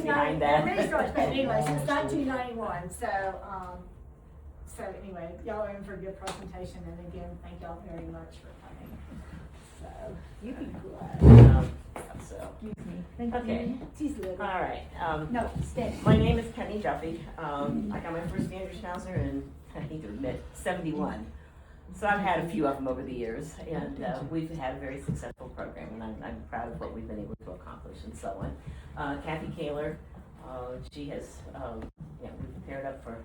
behind that. Many stories, but anyway, since 1991, so anyway, y'all are in for a good presentation, and again, thank y'all very much for coming. So, you can go. So, Excuse me. Thank okay. you. She's little. All right. No, stay. My name is Penny Duffee. I got my first standard schnauzer in, I think it was 71. So I've had a few of them over the years, and we've had a very successful program, and I'm proud of what we've been able to accomplish and so on. Kathy Kaler, she has, we've paired up for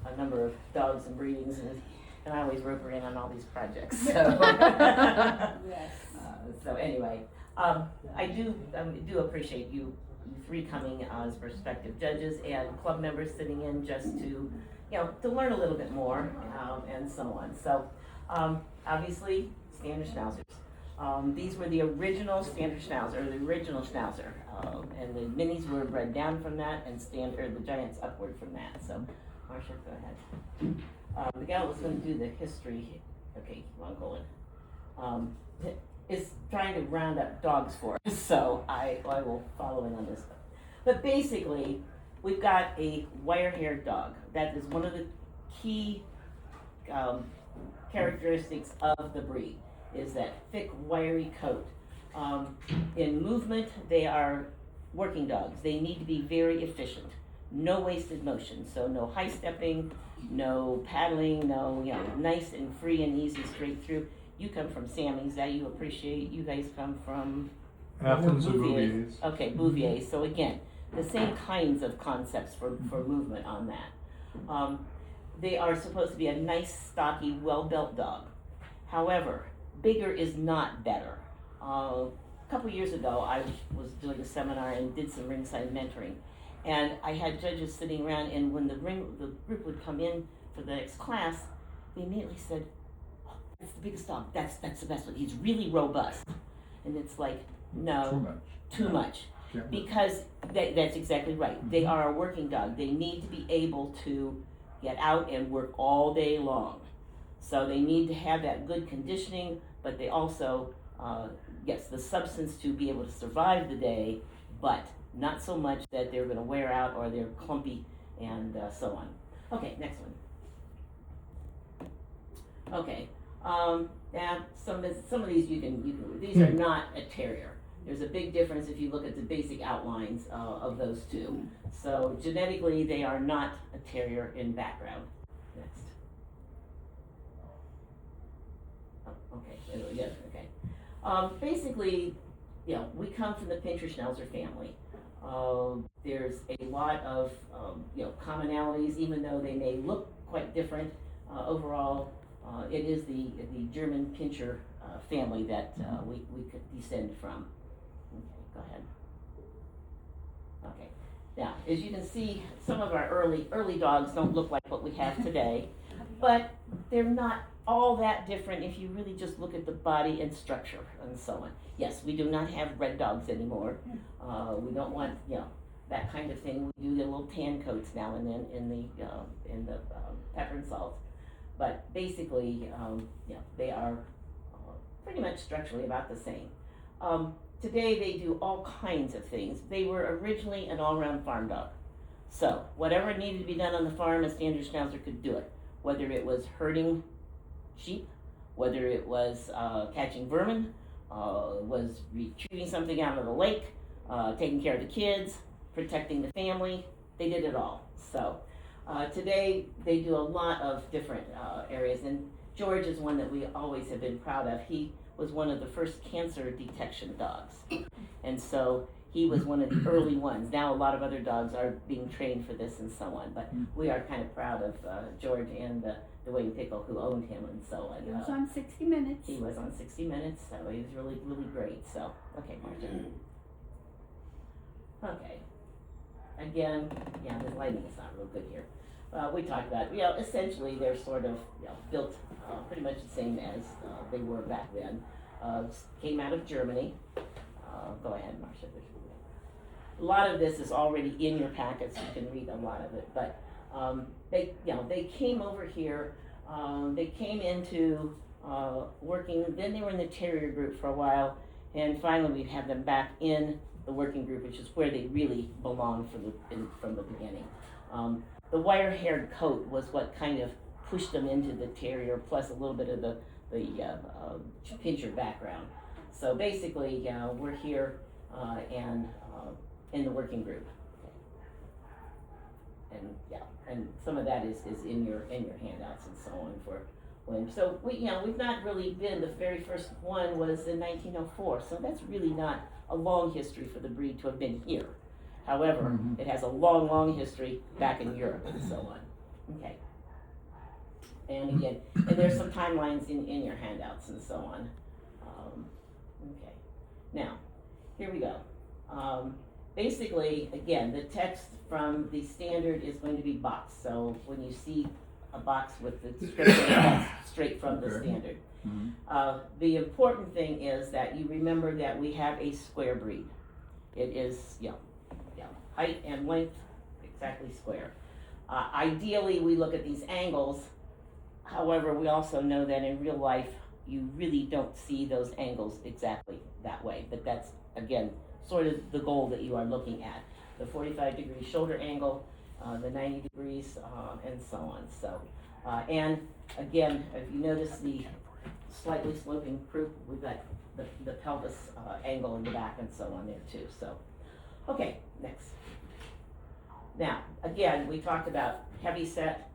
a number of dogs and breedings, and I always rope her in on all these projects. So, Yes. So anyway, I do appreciate you three coming as prospective judges and club members sitting in just to, to learn a little bit more and so on. So obviously, standard schnauzers. These were the original standard schnauzer, the original schnauzer, and the minis were bred down from that, and the giants upward from that. So, Marcia, go ahead. The gal was going to do the history. Okay, keep on going. Is trying to round up dogs for us, so I will follow in on this. But basically, we've got a wire-haired dog. That is one of the key characteristics of the breed, is that thick, wiry coat. In movement, they are working dogs. They need to be very efficient. No wasted motion, so no high stepping, no paddling, no, nice and free and easy straight through. You come from Sammy's, that you appreciate. You guys come from Athens and Bouvier. Okay, Bouvier. So again, the same kinds of concepts for movement on that. They are supposed to be a nice, stocky, well-built dog. However, bigger is not better. A couple years ago, I was doing a seminar and did some ringside mentoring. And I had judges sitting around, and when the group would come in for the next class, they immediately said, "Oh, that's the biggest dog. That's the best one. He's really robust." And it's like, no, too much. Because that's exactly right. They are a working dog. They need to be able to get out and work all day long. So they need to have that good conditioning, but they also, yes, the substance to be able to survive the day, but not so much that they're going to wear out or they're clumpy and so on. Okay, next one. Okay, now some of these these are not a terrier. There's a big difference if you look at the basic outlines of those two. So genetically, they are not a terrier in background. Next. Oh, okay, yes, okay. Basically, we come from the Pinscher Schnauzer family. There's a lot of commonalities, even though they may look quite different. Overall, it is the German Pinscher family that we could descend from. Okay, go ahead. Okay, now as you can see, some of our early dogs don't look like what we have today, but they're not all that different if you really just look at the body and structure and so on. Yes, we do not have red dogs anymore. We don't want that kind of thing. We do get little tan coats now and then in the pepper and salt, but basically, they are pretty much structurally about the same. Today they do all kinds of things. They were originally an all-round farm dog. So whatever needed to be done on the farm, a standard schnauzer could do it. Whether it was herding sheep, whether it was catching vermin, was retrieving something out of the lake, taking care of the kids, protecting the family, they did it all. So today they do a lot of different areas, and George is one that we always have been proud of. He was one of the first cancer detection dogs, and so he was one of the early ones. Now a lot of other dogs are being trained for this and so on, but we are kind of proud of George and the Wayne Pickle who owned him and so on. He was on 60 Minutes. He was on 60 Minutes, so he was really, really great. So, okay, Marcia. Okay. Again, the lighting is not real good here. We talked about, essentially they're sort of built pretty much the same as they were back then. Came out of Germany. Go ahead, Marcia. A lot of this is already in your packets. You can read a lot of it, but they came over here. They came into working. Then they were in the terrier group for a while, and finally we have them back in the working group, which is where they really belong from the beginning. The wire-haired coat was what kind of pushed them into the terrier, plus a little bit of the pinscher background. So basically, we're here and in the working group, and some of that is in your handouts and so on for when. So we've not really been. The very first one was in 1904, so that's really not a long history for the breed to have been here. However, it has a long history back in Europe and so on. Okay. And again, and there's some timelines in your handouts and so on. Okay. Now, here we go. Basically, again, the text from the standard is going to be boxed. So when you see a box with the description, that's straight from the standard. The important thing is that you remember that we have a square breed. It is, height and length exactly square. Ideally, we look at these angles. However, we also know that in real life, you really don't see those angles exactly that way. But that's, again, sort of the goal that you are looking at. The 45-degree shoulder angle, the 90 degrees, and so on. So, and again, if you notice the slightly sloping croup, we've got the pelvis angle in the back and so on there too. So, okay, next. Now, again, we talked about heavy set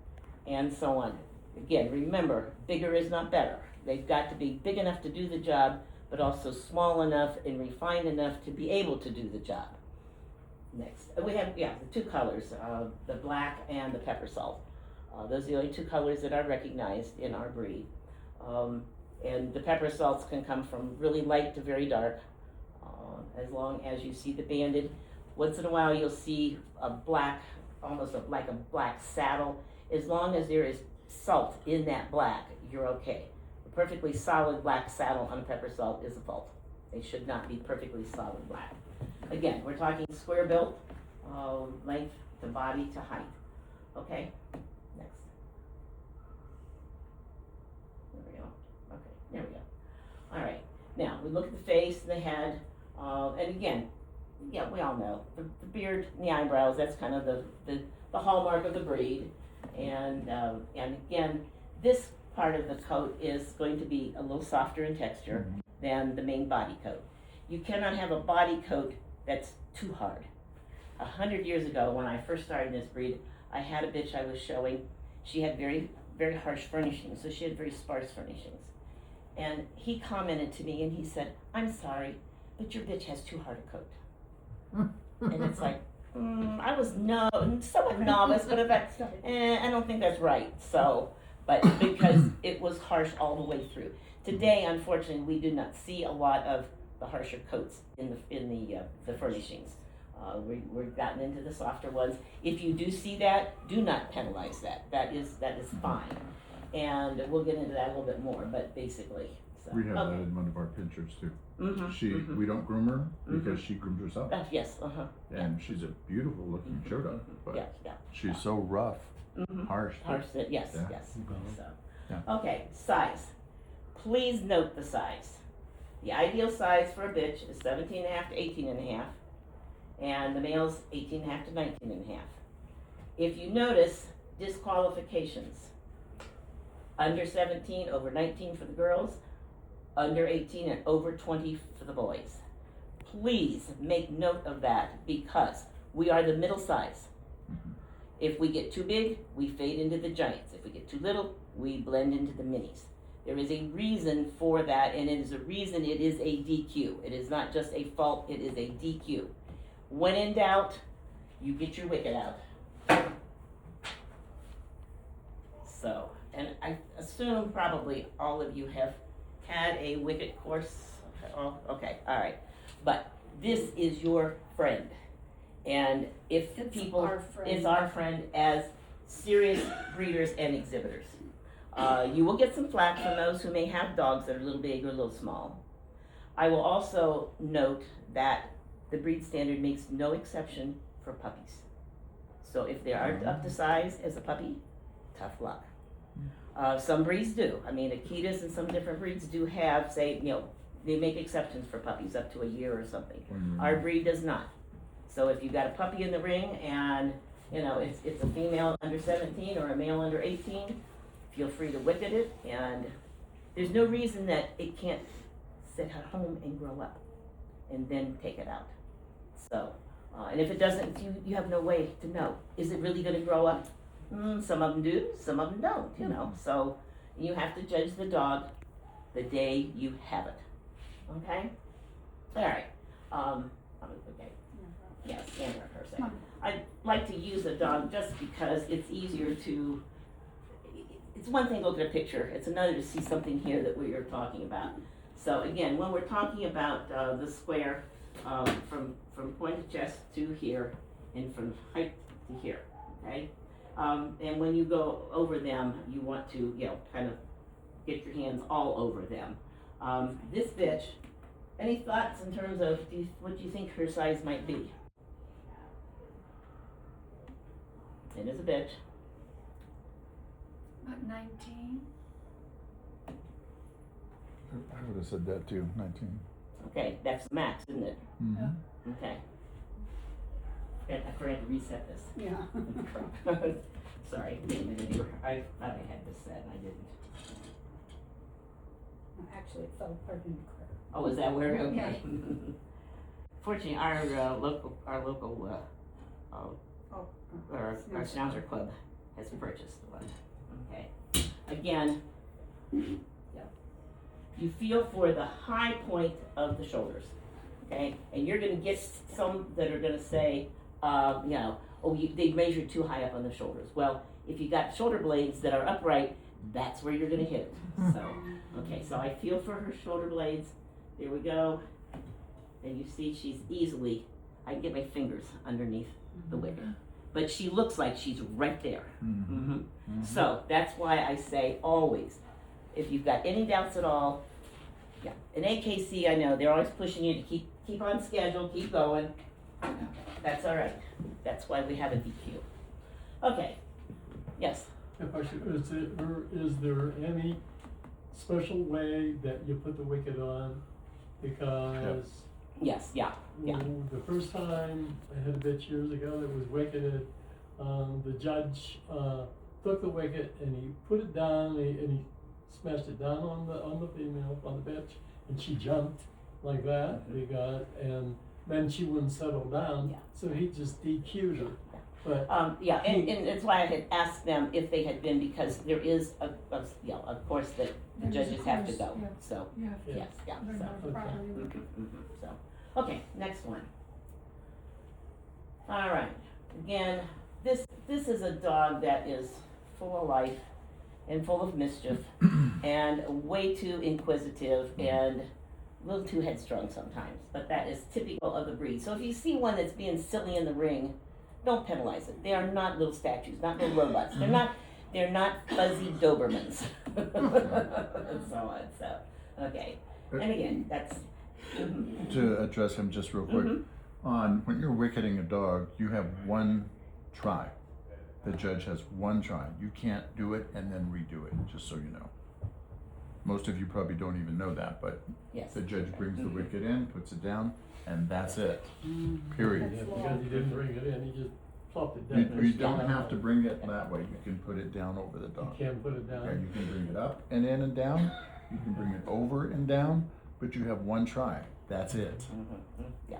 and so on. Again, remember, bigger is not better. They've got to be big enough to do the job, but also small enough and refined enough to be able to do the job. Next, we have, the two colors, the black and the pepper salt. Those are the only two colors that are recognized in our breed. And the pepper salts can come from really light to very dark, as long as you see the banded. Once in a while you'll see a black, almost like a black saddle. As long as there is salt in that black, you're okay. A perfectly solid black saddle on a pepper salt is a fault. They should not be perfectly solid black. Again, we're talking square built, length to body to height. Okay, next. There we go. Okay, there we go. All right, now we look at the face and the head, and again, we all know the beard and the eyebrows, that's kind of the hallmark of the breed. And again, this part of the coat is going to be a little softer in texture than the main body coat. You cannot have a body coat that's too hard. 100 years ago, when I first started this breed, I had a bitch I was showing. She had very, very harsh furnishings, so she had very sparse furnishings. And he commented to me and he said, "I'm sorry, but your bitch has too hard a coat." And it's like, I was somewhat novice, but I thought, I don't think that's right. So, but because it was harsh all the way through. Today, unfortunately, we do not see a lot of the harsher coats in the furnishings. We've gotten into the softer ones. If you do see that, do not penalize that. That is fine. And we'll get into that a little bit more, but basically. So. We have that in one of our pinchers too. We don't groom her because she grooms herself. Yes, And she's a beautiful looking Shota, but she's so rough, harsh. Harsh, yes. So, Yeah. okay, size. Please note the size. The ideal size for a bitch is 17.5 to 18.5, and the male's 18.5 to 19.5. If you notice, disqualifications. Under 17, over 19 for the girls, under 18 and over 20 for the boys. Please make note of that because we are the middle size. If we get too big, we fade into the giants. If we get too little, we blend into the minis. There is a reason for that, and it is a reason it is a DQ. It is not just a fault, it is a DQ. When in doubt, you get your wicket out. So, and I assume probably all of you have had a wicket course. Oh, okay, all right. But this is your friend. And if It's people, our friend. it's our friend as serious breeders and exhibitors. You will get some flack from those who may have dogs that are a little big or a little small. I will also note that the breed standard makes no exception for puppies. So if they aren't up to size as a puppy, tough luck. Some breeds do. I mean, Akitas and some different breeds do have, say, they make exceptions for puppies up to a year or something. When Our breed does not. So if you've got a puppy in the ring and, you know, it's a female under 17 or a male under 18, feel free to wicket it, and there's no reason that it can't sit at home and grow up and then take it out. So, and if it doesn't, you have no way to know. Is it really gonna grow up? Some of them do, some of them don't, you know. So you have to judge the dog the day you have it. Okay? All right. Okay. Yes, stand there for a second. I like to use a dog just because it's easier to, it's one thing to look at a picture, it's another to see something here that we are talking about. So again, when we're talking about the square from point of chest to here and from height to here, okay? And when you go over them, you want to, you know, kind of get your hands all over them. This bitch, any thoughts in terms of what do you think her size might be? It is a bitch. About 19. I would have said that too, 19. Okay, that's the max, isn't it? Mm-hmm. Okay. I forgot to reset this. Yeah. Sorry, didn't mean to do. I thought I had this set and I didn't. Actually, it fell apart in the crib. Oh, is that where? Okay. Yeah. Fortunately, our local our Schnauzer Club has purchased one. Okay. Again, yeah. You feel for the high point of the shoulders. Okay, and you're gonna get some that are gonna say, you know, oh, they measured too high up on the shoulders. Well, if you got shoulder blades that are upright, that's where you're gonna hit it. So, okay, so I feel for her shoulder blades. There we go. And you see she's easily, I can get my fingers underneath the wicket. But she looks like she's right there. Mm-hmm. Mm-hmm. So that's why I say always, if you've got any doubts at all, yeah. In AKC, I know they're always pushing you to keep on schedule, keep going. That's all right. That's why we have a DQ. Okay. Yes. If I should, is there any special way that you put the wicket on? Because Yes. Yeah. Yeah. the first time I had a bitch years ago that was wicketed, the judge took the wicket and he put it down and he smashed it down on the female, on the bitch, and she jumped like that. And then she wouldn't settle down, Yeah. so he just DQ'd her. But Yeah, and that's why I had asked them if they had been, because there is of course that the There is a judges have to course, go. yeah. So Yeah. yes, yeah. Learn So. how to properly look at So, okay, next one. All right, again, this is a dog that is full of life and full of mischief and way too inquisitive and a little too headstrong sometimes, but that is typical of the breed. So if you see one that's being silly in the ring, don't penalize it. They are not little statues, not little robots. They're not fuzzy Dobermans. And so on, so, okay. And again, that's, To address him just real quick, on when you're wicketing a dog, you have one try. The judge has one try. You can't do it and then redo it, just so you know. Most of you probably don't even know that, but yes. the judge brings the wicket in, puts it down, and that's it. Period. yeah, because he didn't bring it in, he just plopped it down. You don't have to bring it that way. You can put it down over the You dog. can't put it Yeah, down. you can bring it up and in and down. You can bring it over and down, but you have one try. That's it. Yeah.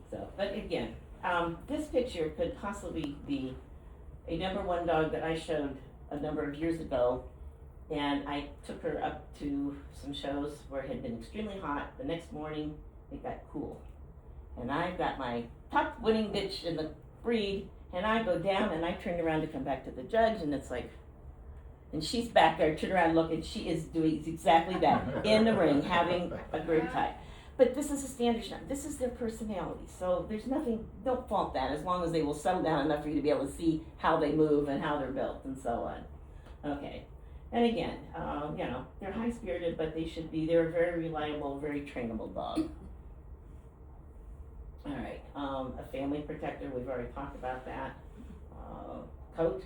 So, but again, this picture could possibly be a number one dog that I showed a number of years ago, and I took her up to some shows where it had been extremely hot. The next morning, it got cool, and I got my top winning bitch in the breed, and I go down and I turned around to come back to the judge, and it's like, and she's back there, turn around, look, and she is doing exactly that in the ring, having a great time. But this is a standard shot. This is their personality. So there's nothing, don't fault that as long as they will settle down enough for you to be able to see how they move and how they're built and so on. Okay. And again, you know, they're high spirited, but they're a very reliable, very trainable dog. All right. A family protector, we've already talked about that. Coat.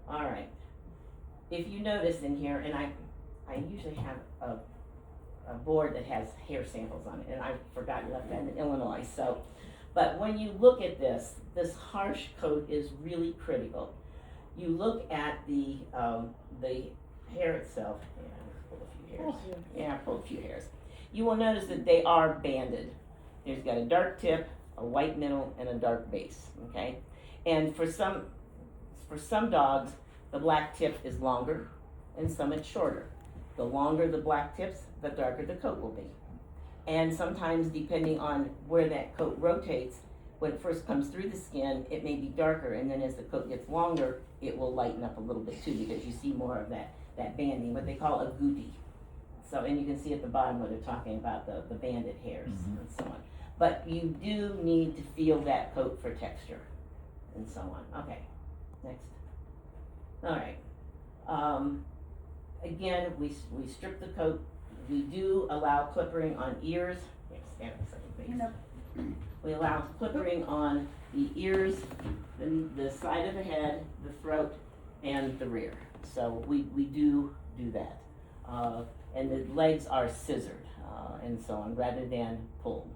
All right. If you notice in here, and I usually have a a board that has hair samples on it, and I forgot you left that in Illinois, so. But when you look at this harsh coat is really critical. You look at the hair itself, pull a few hairs. Yeah, pull a few hairs. You will notice that they are banded. There's got a dark tip, a white middle, and a dark base, okay? And for some dogs, the black tip is longer, and some it's shorter. The longer the black tips, the darker the coat will be. And sometimes, depending on where that coat rotates, when it first comes through the skin, it may be darker, and then as the coat gets longer, it will lighten up a little bit too, because you see more of that banding, what they call a gootee. So, and you can see at the bottom where they're talking about the banded hairs and so on. But you do need to feel that coat for texture and so on. Okay, next. All right. Again, we strip the coat. We do allow clippering on ears. Here, stand up a second, please. We allow clippering on the ears, the side of the head, the throat, and the rear. So we do that. And the legs are scissored and so on, rather than pulled.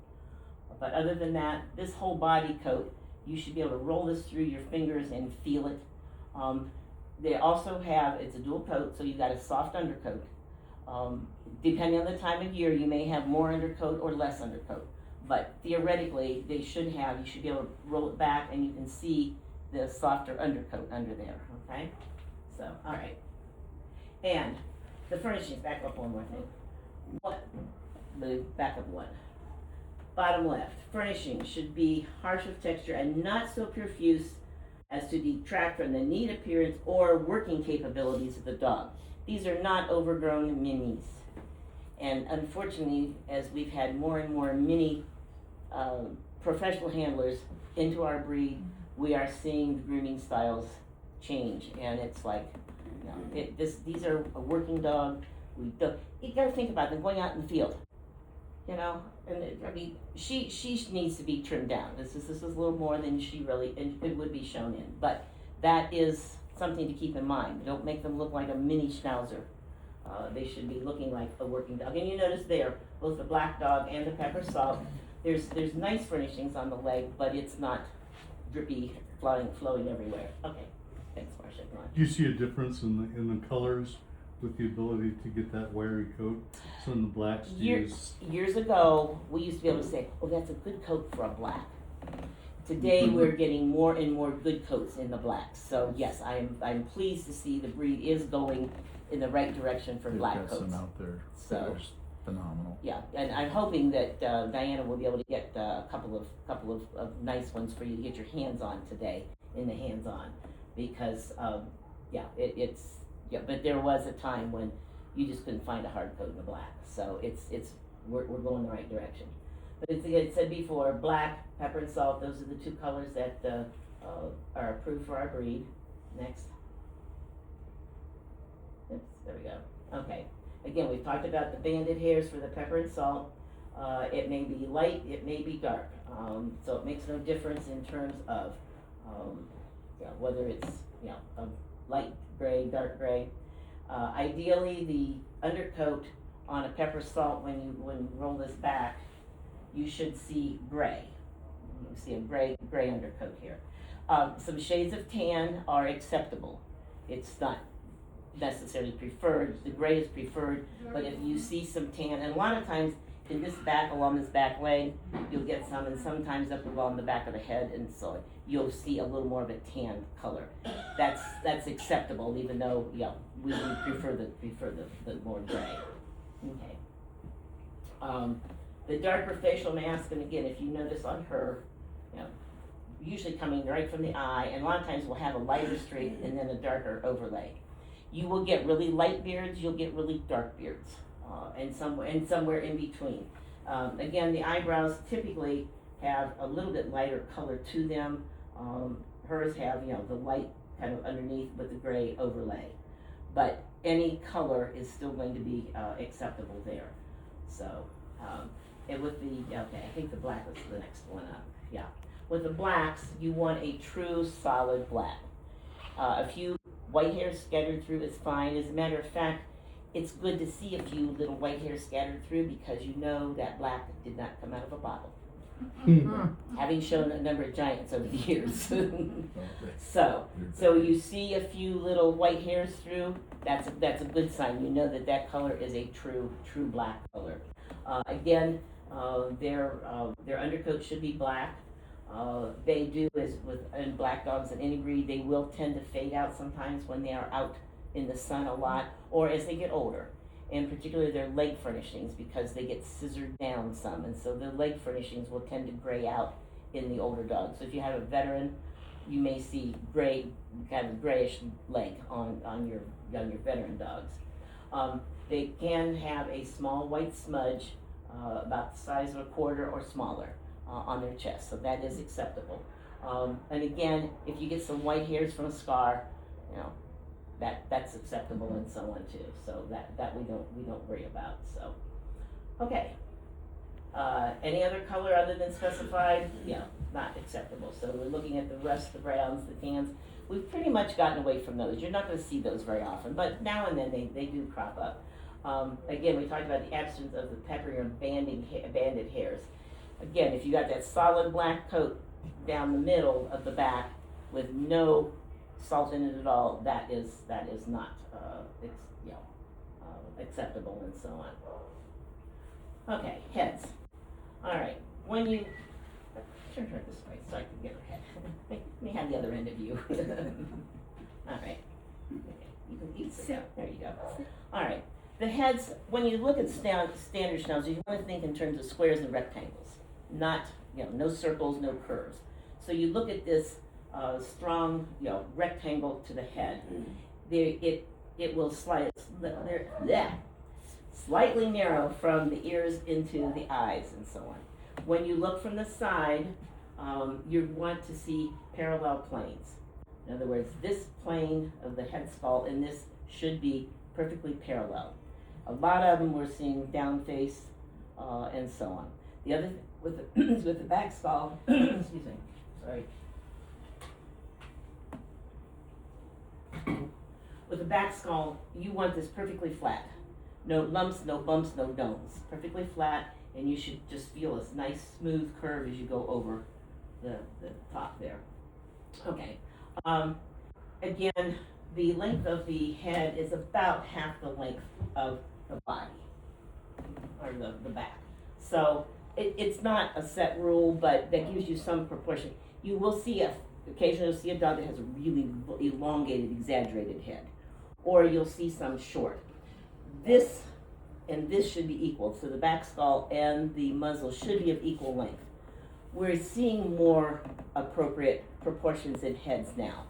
But other than that, this whole body coat, you should be able to roll this through your fingers and feel it. They also have, it's a dual coat, so you've got a soft undercoat. Depending on the time of year, you may have more undercoat or less undercoat. But theoretically, you should be able to roll it back and you can see the softer undercoat under there, okay? So, all right. And the furnishings, back up one more thing. Back up one. Bottom left, furnishings should be harsh of texture and not so profuse as to detract from the neat appearance or working capabilities of the dog. These are not overgrown minis. And unfortunately, as we've had more and more mini professional handlers into our breed, we are seeing the grooming styles change. And it's like, these are a working dog. You gotta think about them going out in the field. And she needs to be trimmed down. This is a little more than she really, and it would be shown in. But that is something to keep in mind. Don't make them look like a mini schnauzer. They should be looking like a working dog. And you notice there, both the black dog and the pepper salt, there's nice furnishings on the leg, but it's not drippy, flowing everywhere. Okay, thanks, Marcia. Go on. Do you see a difference in the colors with the ability to get that wiry coat? So in the blacks, Years ago, we used to be able to say, "Oh, that's a good coat for a black." Today, we're getting more and more good coats in the blacks. So yes, I'm pleased to see the breed is going in the right direction for black coats. They've got some out there that are phenomenal. Yeah, and I'm hoping that Diana will be able to get a couple of nice ones for you to get your hands on today in the hands-on, because but there was a time when you just couldn't find a hard coat in the black. So we're going the right direction. But as I said before, black, pepper, and salt, those are the two colors that are approved for our breed. Next. Oops, there we go. Okay. Again, we've talked about the banded hairs for the pepper and salt. It may be light, it may be dark. So it makes no difference in terms of whether it's a light gray, dark gray. Ideally, the undercoat on a pepper salt, when you roll this back, you should see gray. You see a gray undercoat here. Some shades of tan are acceptable. It's not necessarily preferred. The gray is preferred, but if you see some tan, and a lot of times in this back, along this back leg, you'll get some, and sometimes up along the back of the head, and so you'll see a little more of a tan color. That's acceptable, even though we would prefer the more gray. Okay. The darker facial mask, and again, if you notice on her, usually coming right from the eye, and a lot of times we'll have a lighter streak and then a darker overlay. You will get really light beards, you'll get really dark beards, and somewhere in between. Again, the eyebrows typically have a little bit lighter color to them. Hers have, the light kind of underneath with the gray overlay. But any color is still going to be acceptable there. So, and with I think the black was the next one up. Yeah. With the blacks, you want a true solid black. A few white hairs scattered through is fine. As a matter of fact, it's good to see a few little white hairs scattered through because you know that black did not come out of a bottle. Having shown a number of giants over the years. So you see a few little white hairs through, that's a good sign. You know that color is a true black color. Again, their undercoat should be black. They do, as with in black dogs in any breed, they will tend to fade out sometimes when they are out in the sun a lot, or as they get older. And particularly their leg furnishings, because they get scissored down some, and so the leg furnishings will tend to gray out in the older dogs. So if you have a veteran, you may see gray, kind of grayish leg on your veteran dogs. They can have a small white smudge, about the size of a quarter or smaller, on their chest, so that is acceptable. And again, if you get some white hairs from a scar, you know, that's acceptable and so on too. So that we don't worry about. So, okay. Any other color other than specified? Yeah, not acceptable. So we're looking at the rust, the browns, the tans. We've pretty much gotten away from those. You're not going to see those very often, but now and then they do crop up. Again, we talked about the absence of the peppery or banded hairs. Again, if you got that solid black coat down the middle of the back with no salt in it at all, that is not acceptable and so on. Okay, heads. All right, when you turn her this way so I can get her head. Let me have the other end of you. All right. Okay. You can sit. There you go. All right. The heads, when you look at standard schnauzers, you want to think in terms of squares and rectangles, not, no circles, no curves. So you look at this strong, rectangle to the head. It will slightly narrow from the ears into the eyes and so on. When you look from the side, you want to see parallel planes. In other words, this plane of the head skull and this should be perfectly parallel. A lot of them we're seeing down face and so on. The other with the back skull, excuse me, sorry. With the back skull, you want this perfectly flat. No lumps, no bumps, no domes. Perfectly flat, and you should just feel this nice smooth curve as you go over the top there. Okay. Again, the length of the head is about half the length of the body, or the back. So it's not a set rule, but that gives you some proportion. You will see occasionally you'll see a dog that has a really elongated, exaggerated head, or you'll see some short. This and this should be equal, so the back skull and the muzzle should be of equal length. We're seeing more appropriate proportions in heads now,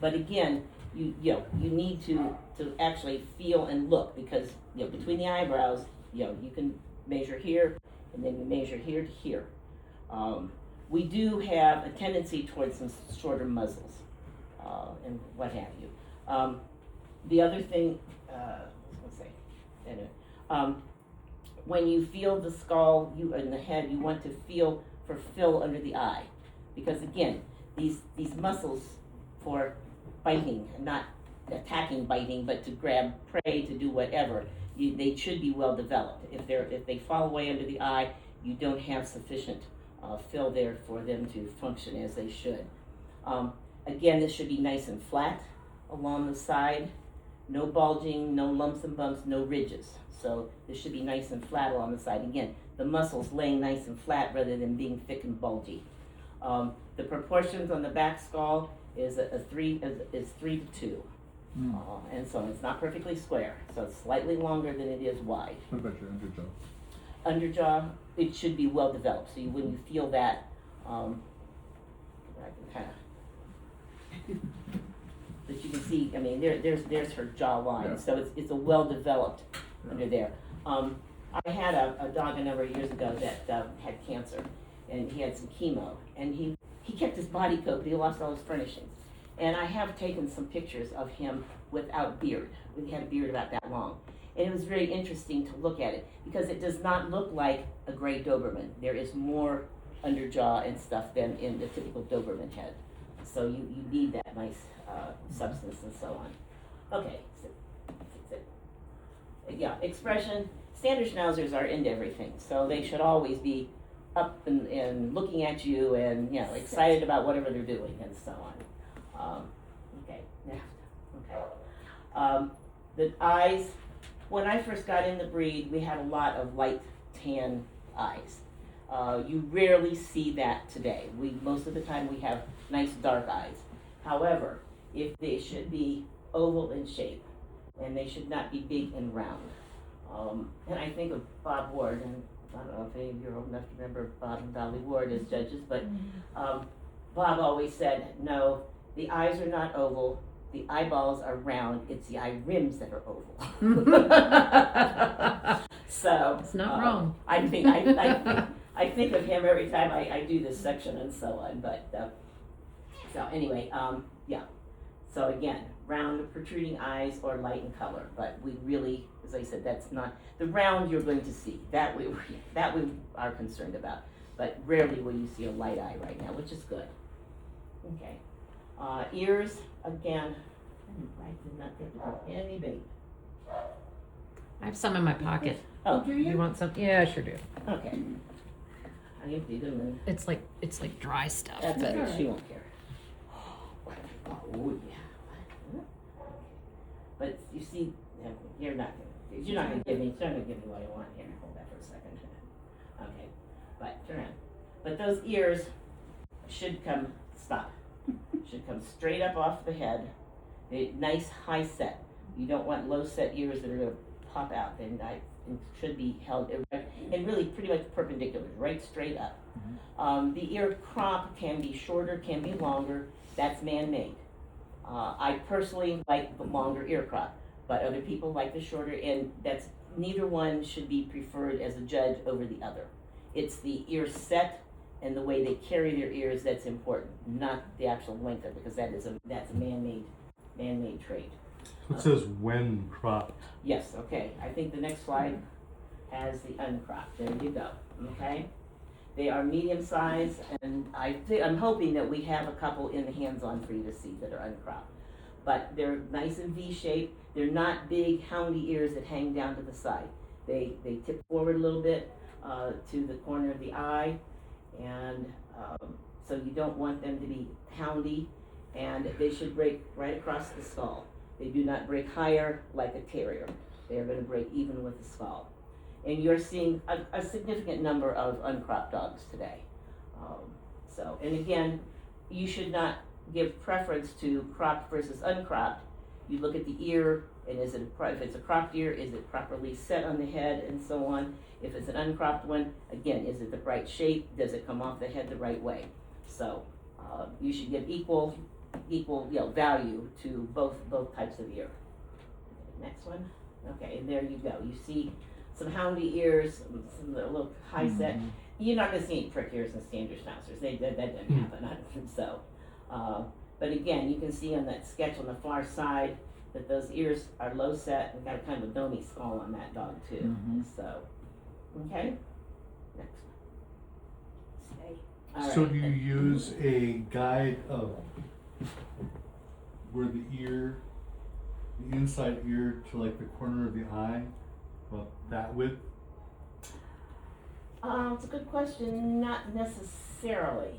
but again, you need to actually feel and look, because between the eyebrows, you can measure here, and then you measure here to here. We do have a tendency towards some shorter muzzles, and what have you. The other thing, when you feel the skull and the head, you want to feel for fill under the eye, because again, these muscles for biting, not attacking biting, but to grab prey, to do whatever, they should be well developed. If they fall away under the eye, you don't have sufficient fill there for them to function as they should. Again, this should be nice and flat along the side, no bulging, no lumps and bumps, no ridges. So this should be nice and flat along the side. Again, the muscles laying nice and flat rather than being thick and bulgy. The proportions on the back skull is 3 to 2. And so it's not perfectly square, so it's slightly longer than it is wide. What about your underjaw? Underjaw, it should be well developed, so when you feel that, I can kind of, but you can see, I mean, there's her jawline, Yeah. so it's a well developed under there. I had a dog a number of years ago that had cancer, and he had some chemo, and he kept his body coat, but he lost all his furnishings. And I have taken some pictures of him without beard. He had a beard about that long. And it was very interesting to look at it, because it does not look like a gray Doberman. There is more underjaw and stuff than in the typical Doberman head. So you need that nice substance and so on. Okay, sit. expression. Standard schnauzers are into everything, so they should always be up and looking at you and, you know, excited about whatever they're doing and so on. Okay, next, okay. The eyes, when I first got in the breed, we had a lot of light tan eyes. You rarely see that today. Most of the time we have nice dark eyes. However, if they should be oval in shape, and they should not be big and round. And I think of Bob Ward, and I don't know if any of you are old enough to remember Bob and Dolly Ward as judges, but Bob always said, no, the eyes are not oval, the eyeballs are round, it's the eye rims that are oval. So It's not wrong. I think of him every time I do this section and so on. But so anyway, yeah. So again, round protruding eyes or light in color. But we really, as I said, that's not the round you're going to see. That we are concerned about. But rarely will you see a light eye right now, which is good. Okay. Ears, again, I did not get to put any bait. I have some in my pocket. Oh, Do You you? want some? Yeah, I sure do. okay. I emptied them and It's like dry stuff. that's but- better. She won't care. Oh yeah. But you see, you're not gonna give me what I want here. Hold that for a second. Okay. But turn around. But those ears should come straight up off the head. They're nice high set. You don't want low set ears that are gonna pop out. It should be held erect and really pretty much perpendicular, right straight up. The ear crop can be shorter, can be longer. That's man-made. I personally like the longer ear crop, but other people like the shorter, and that's neither one should be preferred as a judge over the other. It's the ear set and the way they carry their ears that's important, not the actual length of it, because that's a man-made trait. So it says when cropped. Yes, okay. I think the next slide has the uncropped. There you go. Okay. They are medium size, and I'm hoping that we have a couple in the hands-on for you to see that are uncropped. But they're nice and V-shaped. They're not big houndy ears that hang down to the side. They tip forward a little bit to the corner of the eye, and so you don't want them to be houndy, and they should break right across the skull. They do not break higher like a terrier. They are going to break even with the skull. And you're seeing a significant number of uncropped dogs today. And again, you should not give preference to cropped versus uncropped. You look at the ear, and if it's a cropped ear, is it properly set on the head and so on? If it's an uncropped one, again, is it the right shape? Does it come off the head the right way? So you should give equal value to both types of ear. Next one. Okay, and there you go. You see some houndy ears, some that look high set. You're not going to see any prick ears and standard schnauzers. That doesn't happen. So, but again, you can see on that sketch on the far side that those ears are low set and got a kind of a domey skull on that dog too. So, okay. Next. Stay. All So right. do you use a guide of where the inside ear to like the corner of the eye, well, that width? It's a good question. Not necessarily.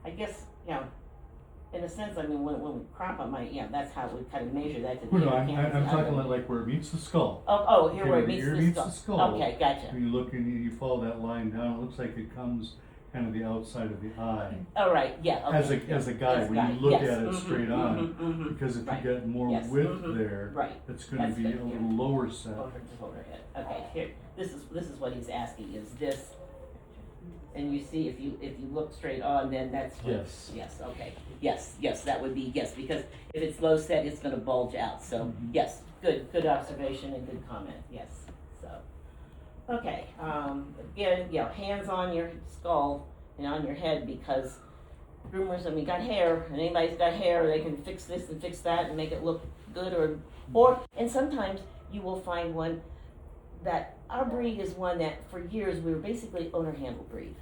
I guess, in a sense, I mean, when we crop them, that's how we kind of measure that to the Well, no, ear I'm canvas. talking like where it meets the skull. Oh, here Okay, where it the meets ear the meets skull. the skull. Okay, gotcha. When you look and you follow that line down, it looks like it comes kind of the outside of the eye. All right, yeah, okay. As a guide, when you look at it straight on, because if Right. you get more Yes. width there, Right. it's going That's to be good, a yeah. little lower set. Overhead. Okay, here. This is what he's asking. Is this? And you see, if you look straight on, then that's what, Yes. Yes. Okay. Yes. That would be yes, because if it's low set, it's going to bulge out. So yes, good observation and good comment. Yes. So okay. Again, hands on your skull and on your head, because groomers, I mean, got hair, and anybody's got hair, they can fix this and fix that and make it look good, and sometimes you will find one that our breed is one that for years we were basically owner handle breed.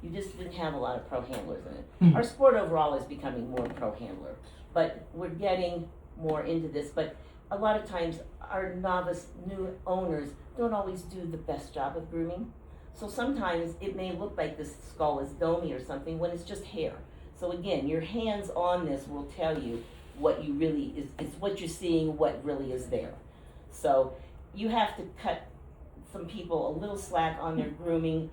You just didn't have a lot of pro handlers in it. Our sport overall is becoming more pro handler, but we're getting more into this. But a lot of times our novice new owners don't always do the best job of grooming. So sometimes it may look like this skull is domey or something when it's just hair. So again, your hands on this will tell you what you really is what you're seeing, what really is there. So you have to cut some people a little slack on their grooming,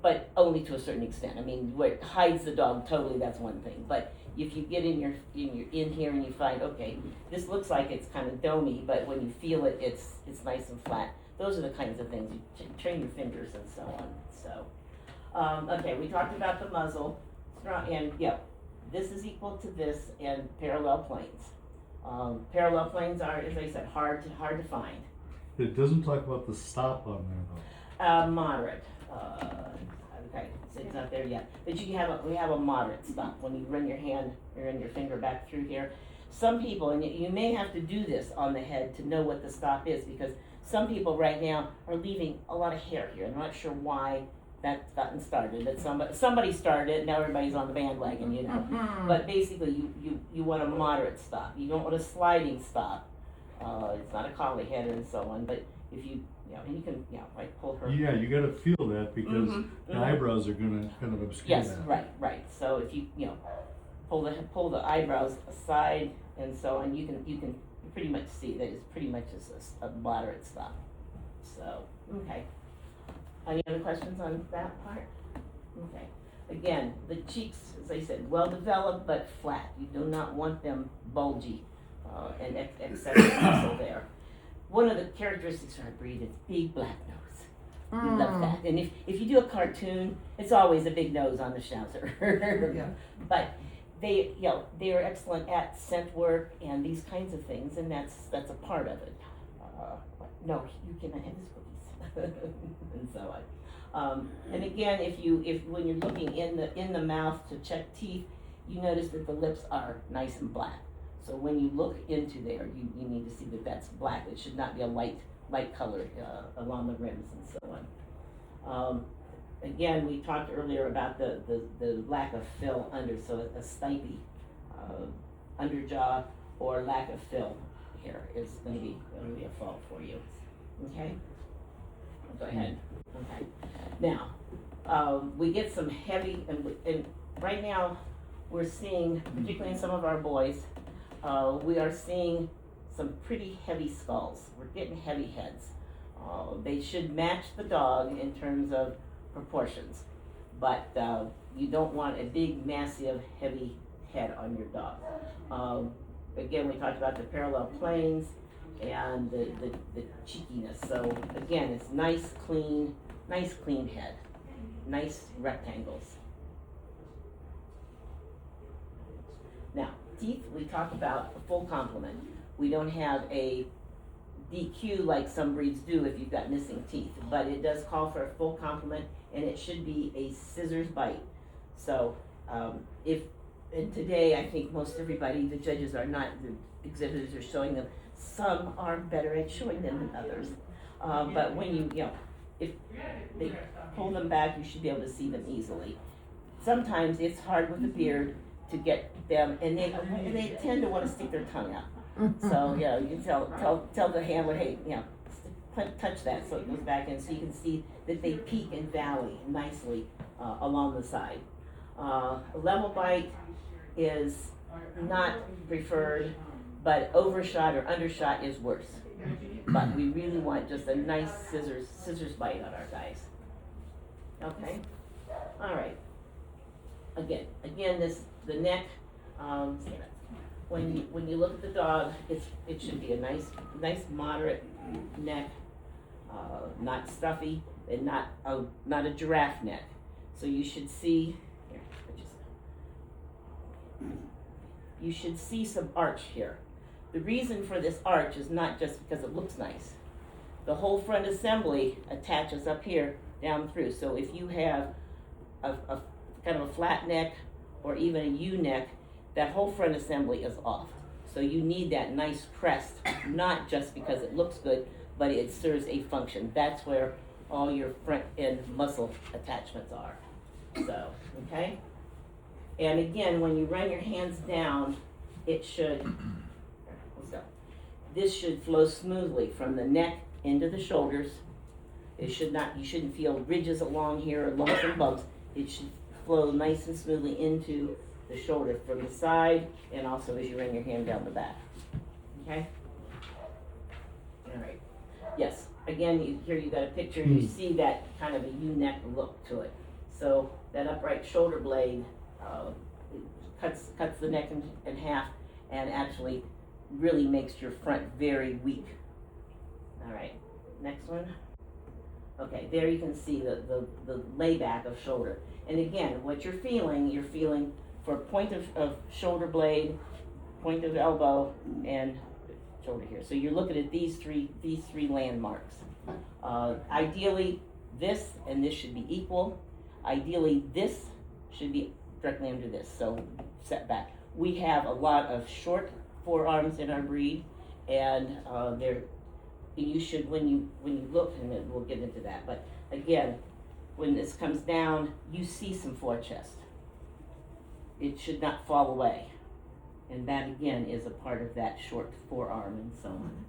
but only to a certain extent. I mean, where it hides the dog totally, that's one thing. But if you get in here and you find, okay, this looks like it's kind of domey, but when you feel it, it's nice and flat. Those are the kinds of things you train your fingers and so on. So, okay, we talked about the muzzle, and yeah, this is equal to this and parallel planes. Parallel planes are, as I said, hard to find. It doesn't talk about the stop on there though. Moderate. Okay, so it's not there yet. But we have a moderate stop when you run your hand or run your finger back through here. Some people, and you may have to do this on the head to know what the stop is, because some people right now are leaving a lot of hair here. I'm not sure why that's gotten started. But somebody started it, now everybody's on the bandwagon, you know. But basically, you want a moderate stop. You don't want a sliding stop. It's not a collie head and so on. But if you and you can, like pull her. Yeah, you gotta feel that because the eyebrows are gonna kind of obscure Yes, that. right. So if you pull the eyebrows aside and so on, you can pretty much see that it's pretty much a moderate stop. So okay. Any other questions on that part? Okay. Again, the cheeks, as I said, well developed but flat. You do not want them bulgy and excessive muscle there. One of the characteristics of our breed is big black nose. We love that. And if you do a cartoon, it's always a big nose on the schnauzer. Yeah. But they are excellent at scent work and these kinds of things, and that's a part of it. No, you cannot have his cookies, and so on. And again, if when you're looking in the mouth to check teeth, you notice that the lips are nice and black. So when you look into there, you need to see that that's black. It should not be a light color along the rims and so on. Again, we talked earlier about the lack of fill under, so a stipey underjaw or lack of fill here is going to be a fault for you. Okay? Go ahead. Okay. Now, we get some heavy, and right now we're seeing, particularly in some of our boys, we are seeing some pretty heavy skulls. We're getting heavy heads. They should match the dog in terms of proportions, but you don't want a big, massive, heavy head on your dog. Again, we talked about the parallel planes and the cheekiness. So again, it's nice, clean head, nice rectangles. Now, teeth, we talk about a full complement. We don't have a DQ like some breeds do if you've got missing teeth, but it does call for a full complement, and it should be a scissors bite. So and today I think most everybody, the judges are not, the exhibitors are showing them. Some are better at showing them than others. But when if they pull them back, you should be able to see them easily. Sometimes it's hard with the beard to get them, and they tend to want to stick their tongue out. So you can tell the handler, hey, touch that so it goes back in, so you can see that they peak and valley nicely along the side. A level bite is not preferred, but overshot or undershot is worse. But we really want just a nice scissors bite on our guys. Okay, all right. Again, the neck. When you look at the dog, it should be a nice moderate neck, not stuffy, and not a giraffe neck. So you should see here. You should see some arch here. The reason for this arch is not just because it looks nice. The whole front assembly attaches up here down through. So if you have a kind of a flat neck or even a U neck, that whole front assembly is off. So you need that nice crest, not just because it looks good, but it serves a function. That's where all your front end muscle attachments are. So, okay? And again, when you run your hands down, it should, this should flow smoothly from the neck into the shoulders. It should not, you shouldn't feel ridges along here or lumps and bumps. It should flow nice and smoothly into the shoulder from the side and also as you run your hand down the back. Okay? Alright. Yes, again, here you got a picture, you see that kind of a U-neck look to it. So that upright shoulder blade it cuts the neck in half and actually really makes your front very weak. Alright, next one. Okay, there you can see the layback of shoulder. And again, what you're feeling for point of shoulder blade, point of elbow, and shoulder here. So you're looking at these three landmarks. Ideally, this and this should be equal. Ideally, this should be directly under this, so set back. We have a lot of short forearms in our breed, and you should, when you look, and then we'll get into that, but again, when this comes down, you see some forechest. It should not fall away. And that again is a part of that short forearm and so on.